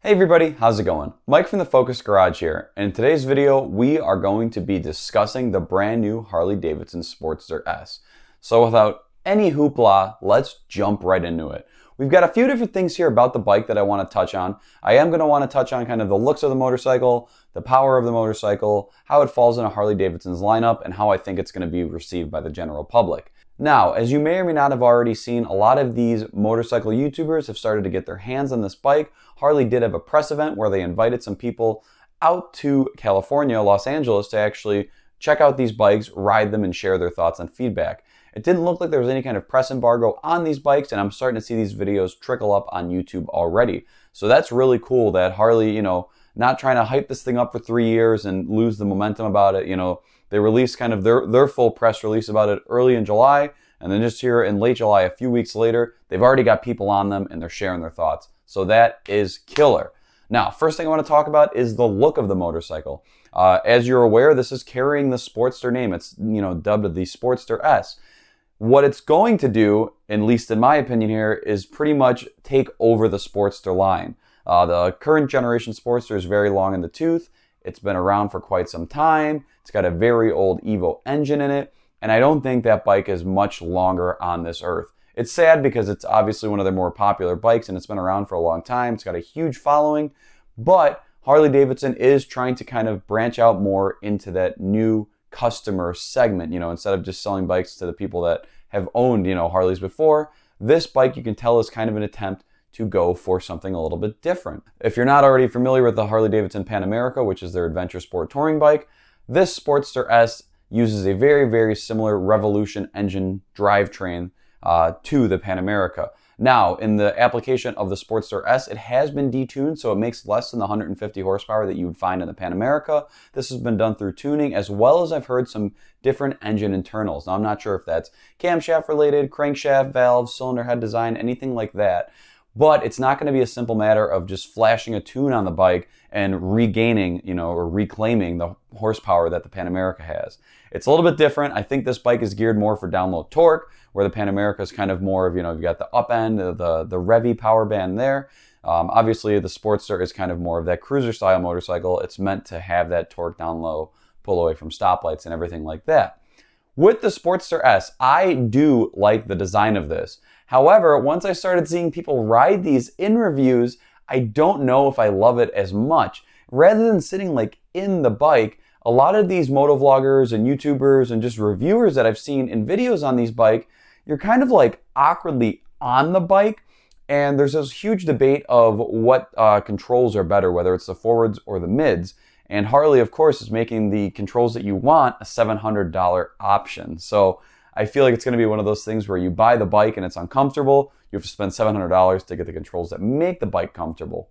Hey everybody, how's it going? Mike from the Focus Garage here, and in today's video we are going to be discussing the brand new Harley Davidson Sportster S. So without any hoopla, let's jump right into it. We've got a few different things here about the bike that I want to touch on. I am going to want to touch on kind of the looks of the motorcycle, the power of the motorcycle, how it falls into Harley Davidson's lineup, and how I think it's going to be received by the general public. Now, as you may or may not have already seen, a lot of these motorcycle YouTubers have started to get their hands on this bike. Harley did have a press event where they invited some people out to California, Los Angeles, to actually check out these bikes, ride them, and share their thoughts and feedback. It didn't look like there was any kind of press embargo on these bikes, and I'm starting to see these videos trickle up on YouTube already. So that's really cool that Harley, not trying to hype this thing up for 3 years and lose the momentum about it. They released kind of their full press release about it early in July, and then just here in late July, a few weeks later, they've already got people on them and they're sharing their thoughts. So that is killer. Now, first thing I want to talk about is the look of the motorcycle. As you're aware, this is carrying the Sportster name. It's dubbed the Sportster S. What it's going to do, at least in my opinion here, is pretty much take over the Sportster line. The current generation Sportster is very long in the tooth. It's been around for quite some time. It's got a very old Evo engine in it, and I don't think that bike is much longer on this earth. It's sad because it's obviously one of their more popular bikes and it's been around for a long time. It's got a huge following, but Harley Davidson is trying to kind of branch out more into that new customer segment. Instead of just selling bikes to the people that have owned, Harleys before, this bike you can tell is kind of an attempt to go for something a little bit different. If you're not already familiar with the Harley Davidson Pan America, which is their adventure sport touring bike, this Sportster S uses a very, very similar Revolution engine drivetrain to the Pan America. Now, in the application of the Sportster S, it has been detuned, so it makes less than the 150 horsepower that you would find in the Pan America. This has been done through tuning, as well as I've heard some different engine internals. Now, I'm not sure if that's camshaft related, crankshaft, valves, cylinder head design, anything like that. But it's not going to be a simple matter of just flashing a tune on the bike and regaining, or reclaiming the horsepower that the Pan America has. It's a little bit different. I think this bike is geared more for download torque, where the Pan America is kind of more of, you've got the up end, the Revy power band there. Obviously, the Sportster is kind of more of that cruiser style motorcycle. It's meant to have that torque down low, pull away from stoplights and everything like that. With the Sportster S, I do like the design of this. However, once I started seeing people ride these in reviews, I don't know if I love it as much. Rather than sitting in the bike, a lot of these motovloggers and YouTubers and just reviewers that I've seen in videos on these bikes, you're kind of awkwardly on the bike, and there's this huge debate of what controls are better, whether it's the forwards or the mids. And Harley, of course, is making the controls that you want a $700 option. So I feel like it's going to be one of those things where you buy the bike and it's uncomfortable. You have to spend $700 to get the controls that make the bike comfortable.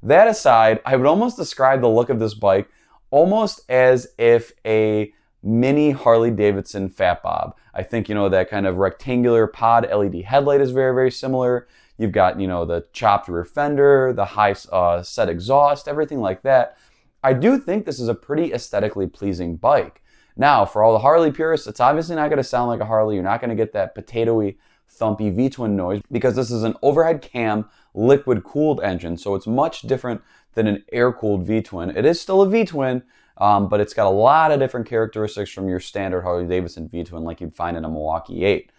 That aside, I would almost describe the look of this bike almost as if a mini Harley Davidson Fat Bob. I think, that kind of rectangular pod LED headlight is very, very similar. You've got, the chopped rear fender, the high set exhaust, everything like that. I do think this is a pretty aesthetically pleasing bike. Now, for all the Harley purists, it's obviously not going to sound like a Harley. You're not going to get that potato-y, thumpy V-twin noise because this is an overhead cam, liquid-cooled engine, so it's much different than an air-cooled V-twin. It is still a V-twin, but it's got a lot of different characteristics from your standard Harley-Davidson V-twin like you'd find in a Milwaukee 8.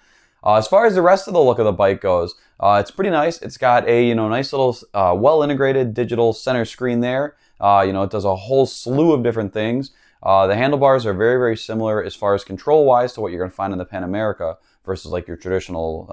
As far as the rest of the look of the bike goes, it's pretty nice. It's got a nice little well-integrated digital center screen there. It does a whole slew of different things. The handlebars are very, very similar as far as control-wise to what you're going to find in the Pan America versus your traditional,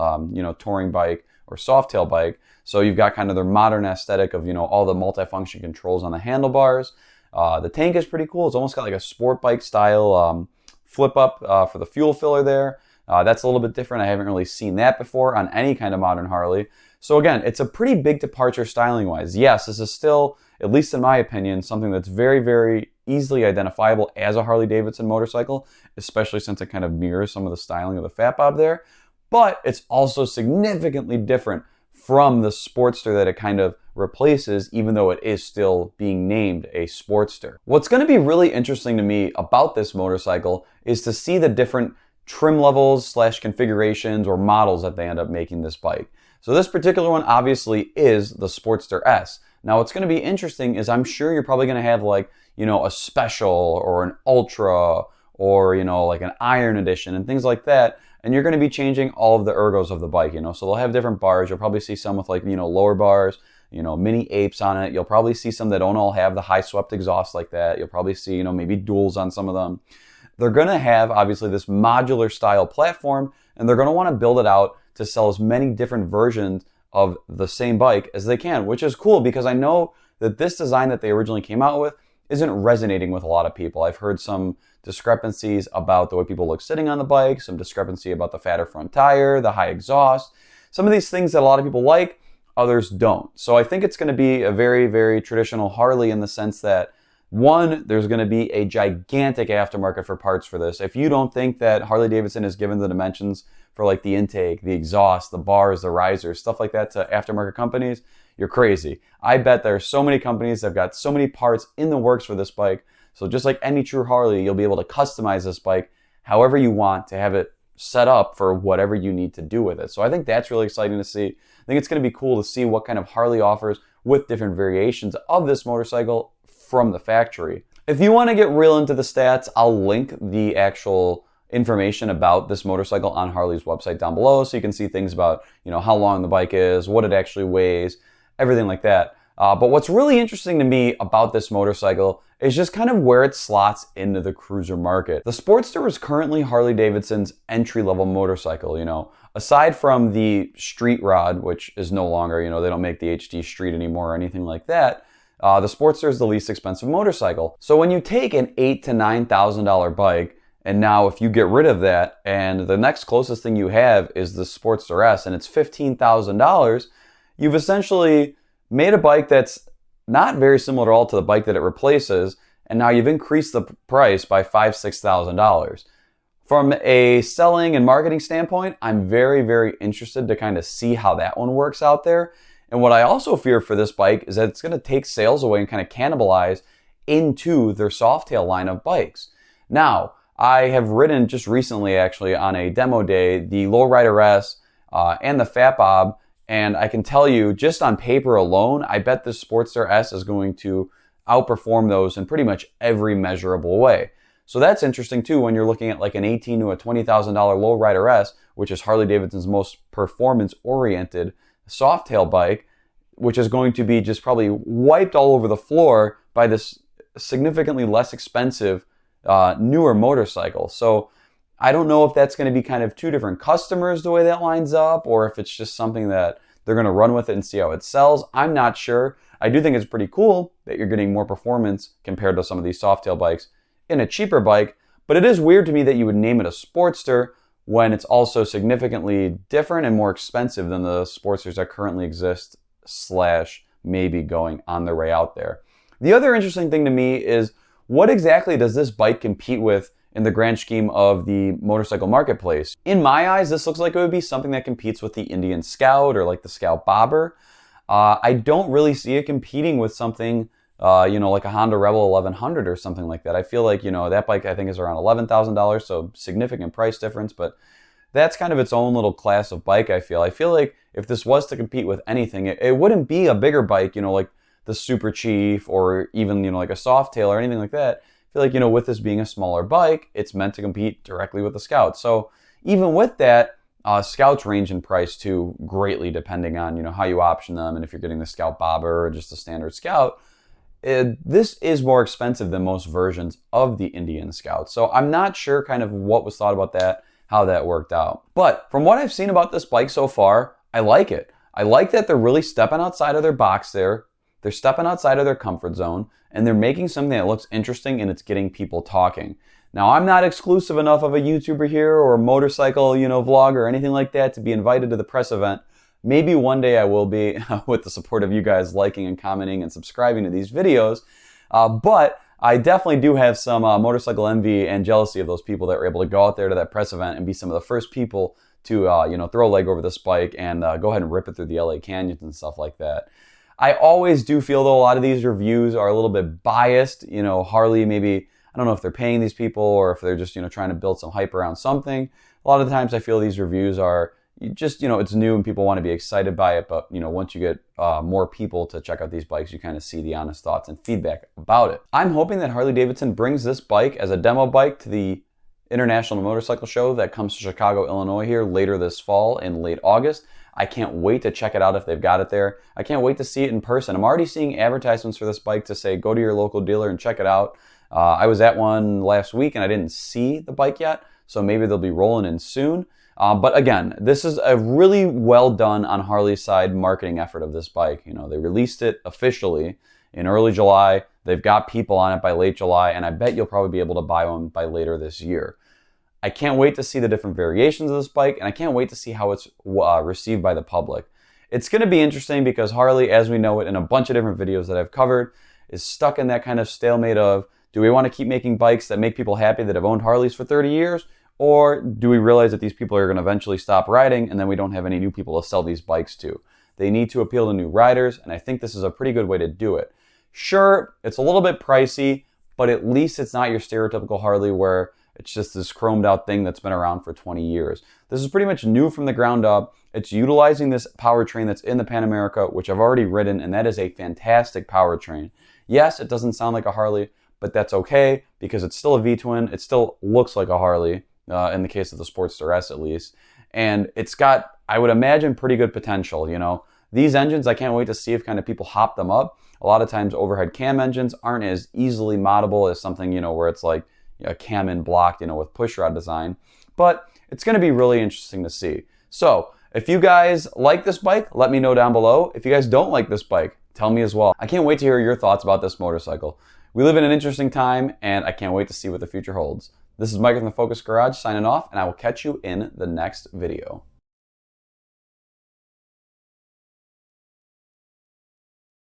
touring bike or softail bike. So you've got kind of their modern aesthetic of, all the multifunction controls on the handlebars. The tank is pretty cool. It's almost got a sport bike style flip up for the fuel filler there. That's a little bit different. I haven't really seen that before on any kind of modern Harley. So again, it's a pretty big departure styling-wise. Yes, this is still, at least in my opinion, something that's very, very easily identifiable as a Harley Davidson motorcycle, especially since it kind of mirrors some of the styling of the Fat Bob there. But it's also significantly different from the Sportster that it kind of replaces, even though it is still being named a Sportster. What's going to be really interesting to me about this motorcycle is to see the different trim levels / configurations or models that they end up making this bike. So this particular one obviously is the Sportster S. Now, what's going to be interesting is I'm sure you're probably going to have like, a special or an ultra or, like an iron edition and things like that. And you're going to be changing all of the ergos of the bike, so they'll have different bars. You'll probably see some with like, lower bars, mini apes on it. You'll probably see some that don't all have the high swept exhaust like that. You'll probably see, maybe duals on some of them. They're going to have obviously this modular style platform, and they're going to want to build it out to sell as many different versions of the same bike as they can, which is cool because I know that this design that they originally came out with isn't resonating with a lot of people. I've heard some discrepancies about the way people look sitting on the bike, some discrepancy about the fatter front tire, the high exhaust, some of these things that a lot of people like, others don't. So I think it's going to be a very, very traditional Harley in the sense that, one, there's going to be a gigantic aftermarket for parts for this. If you don't think that Harley Davidson has given the dimensions for like the intake, the exhaust, the bars, the risers, stuff like that to aftermarket companies, you're crazy. I bet there are so many companies that have got so many parts in the works for this bike. So just like any true Harley, you'll be able to customize this bike however you want to have it set up for whatever you need to do with it. So I think that's really exciting to see. I think it's going to be cool to see what kind of Harley offers with different variations of this motorcycle from the factory. If you want to get real into the stats, I'll link the actual information about this motorcycle on Harley's website down below, so you can see things about, how long the bike is, what it actually weighs, everything like that. But what's really interesting to me about this motorcycle is just kind of where it slots into the cruiser market. The Sportster is currently Harley Davidson's entry-level motorcycle, aside from the Street Rod, which is no longer, they don't make the HD Street anymore or anything like that. The Sportster is the least expensive motorcycle. So when you take an $8,000 to $9,000 bike, and now if you get rid of that, and the next closest thing you have is the Sportster S, and it's $15,000, you've essentially made a bike that's not very similar at all to the bike that it replaces, and now you've increased the price by $5,000, $6,000. From a selling and marketing standpoint, I'm very, very interested to kind of see how that one works out there. And what I also fear for this bike is that it's going to take sales away and kind of cannibalize into their Softail line of bikes. Now, I have ridden just recently actually on a demo day the Lowrider S and the Fat Bob, and I can tell you just on paper alone, I bet this Sportster S is going to outperform those in pretty much every measurable way. So that's interesting too when you're looking at like an $18,000 to a $20,000 Lowrider S, which is Harley Davidson's most performance-oriented Softail bike, which is going to be just probably wiped all over the floor by this significantly less expensive newer motorcycle. So I don't know if that's going to be kind of two different customers the way that lines up, or if it's just something that they're going to run with it and see how it sells. I'm not sure. I do think it's pretty cool that you're getting more performance compared to some of these Softail bikes in a cheaper bike, but it is weird to me that you would name it a Sportster when it's also significantly different and more expensive than the Sportsters that currently exist / maybe going on their way out there. The other interesting thing to me is what exactly does this bike compete with in the grand scheme of the motorcycle marketplace? In my eyes, this looks like it would be something that competes with the Indian Scout or like the Scout Bobber. I don't really see it competing with something, like a Honda Rebel 1100 or something like that. I feel like, that bike I think is around $11,000, so significant price difference, but that's kind of its own little class of bike, I feel. I feel like if this was to compete with anything, it wouldn't be a bigger bike, like the Super Chief or even, like a Softail or anything like that. I feel like, with this being a smaller bike, it's meant to compete directly with the Scout. So even with that, Scouts range in price too greatly depending on, how you option them and if you're getting the Scout Bobber or just the standard Scout. This is more expensive than most versions of the Indian Scout. So I'm not sure kind of what was thought about that, how that worked out. But from what I've seen about this bike so far, I like it. I like that they're really stepping outside of their box there. They're stepping outside of their comfort zone, and they're making something that looks interesting and it's getting people talking. Now, I'm not exclusive enough of a YouTuber here or a motorcycle, vlog or anything like that to be invited to the press event. Maybe one day I will be with the support of you guys liking and commenting and subscribing to these videos. But I definitely do have some motorcycle envy and jealousy of those people that were able to go out there to that press event and be some of the first people to, throw a leg over this bike and go ahead and rip it through the LA canyons and stuff like that. I always do feel, though, a lot of these reviews are a little bit biased. Harley, maybe, I don't know if they're paying these people or if they're just, trying to build some hype around something. A lot of the times I feel these reviews are, it's new and people want to be excited by it. But, once you get more people to check out these bikes, you kind of see the honest thoughts and feedback about it. I'm hoping that Harley Davidson brings this bike as a demo bike to the International Motorcycle Show that comes to Chicago, Illinois here later this fall in late August. I can't wait to check it out if they've got it there. I can't wait to see it in person. I'm already seeing advertisements for this bike to say, go to your local dealer and check it out. I was at one last week and I didn't see the bike yet, so maybe they'll be rolling in soon. But again, this is a really well done on Harley's side marketing effort of this bike. They released it officially in early July. They've got people on it by late July, and I bet you'll probably be able to buy one by later this year. I can't wait to see the different variations of this bike, and I can't wait to see how it's received by the public. It's going to be interesting because Harley, as we know it in a bunch of different videos that I've covered, is stuck in that kind of stalemate of, do we want to keep making bikes that make people happy that have owned Harleys for 30 years? Or do we realize that these people are going to eventually stop riding and then we don't have any new people to sell these bikes to? They need to appeal to new riders, and I think this is a pretty good way to do it. Sure, it's a little bit pricey, but at least it's not your stereotypical Harley where it's just this chromed out thing that's been around for 20 years. This is pretty much new from the ground up. It's utilizing this powertrain that's in the Pan America, which I've already ridden, and that is a fantastic powertrain. Yes, it doesn't sound like a Harley, but that's okay because it's still a V-twin. It still looks like a Harley, in the case of the Sportster S at least. And it's got, I would imagine, pretty good potential. These engines, I can't wait to see if kind of people hop them up. A lot of times overhead cam engines aren't as easily moddable as something, where it's like a cam in blocked, with pushrod design. But it's going to be really interesting to see. So if you guys like this bike, let me know down below. If you guys don't like this bike, tell me as well. I can't wait to hear your thoughts about this motorcycle. We live in an interesting time, and I can't wait to see what the future holds. This is Mike from the Focus Garage signing off, and I will catch you in the next video.